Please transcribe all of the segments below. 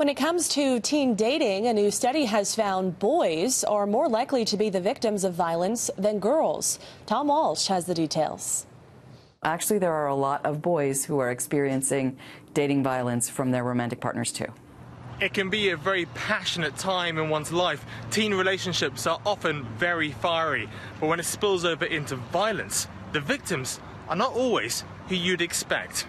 When it comes to teen dating, a new study has found boys are more likely to be the victims of violence than girls. Tom Walsh has the details. Actually, there are a lot of boys who are experiencing dating violence from their romantic partners too. It can be a very passionate time in one's life. Teen relationships are often very fiery, but when it spills over into violence, the victims are not always who you'd expect.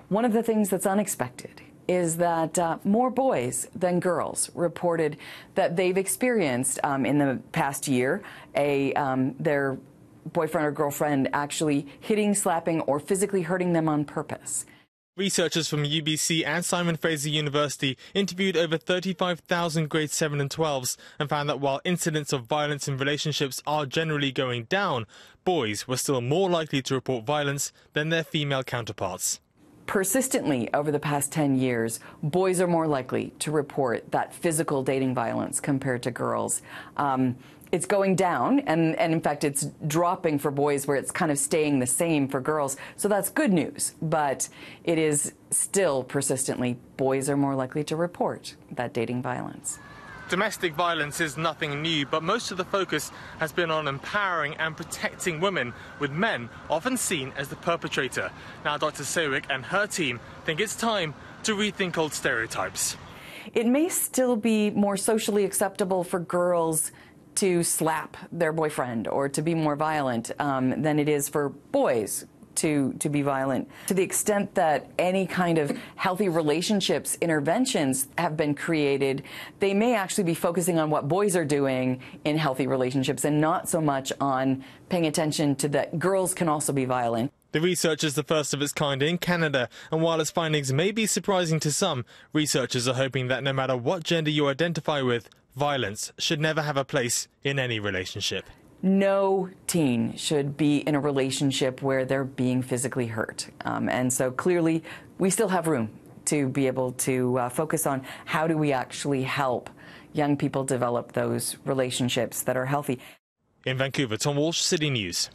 One of the things that's unexpected is that more boys than girls reported that they've experienced in the past year their boyfriend or girlfriend actually hitting, slapping, or physically hurting them on purpose. Researchers from UBC and Simon Fraser University interviewed over 35,000 grade 7 and 12s and found that while incidents of violence in relationships are generally going down, boys were still more likely to report violence than their female counterparts. Persistently over the past 10 years, boys are more likely to report that physical dating violence compared to girls. It's going down, and in fact, it's dropping for boys where it's kind of staying the same for girls. So that's good news, but it is still persistently boys are more likely to report that dating violence. Domestic violence is nothing new, but most of the focus has been on empowering and protecting women, with men often seen as the perpetrator. Now, Dr. Sewick and her team think it's time to rethink old stereotypes. It may still be more socially acceptable for girls to slap their boyfriend or to be more violent than it is for boys to be violent. To the extent that any kind of healthy relationships interventions have been created, they may actually be focusing on what boys are doing in healthy relationships and not so much on paying attention to that girls can also be violent. The research is the first of its kind in Canada, and while its findings may be surprising to some, researchers are hoping that no matter what gender you identify with, violence should never have a place in any relationship. No teen should be in a relationship where they're being physically hurt. And so clearly we still have room to be able to focus on how do we actually help young people develop those relationships that are healthy. In Vancouver, Tom Walsh, City News.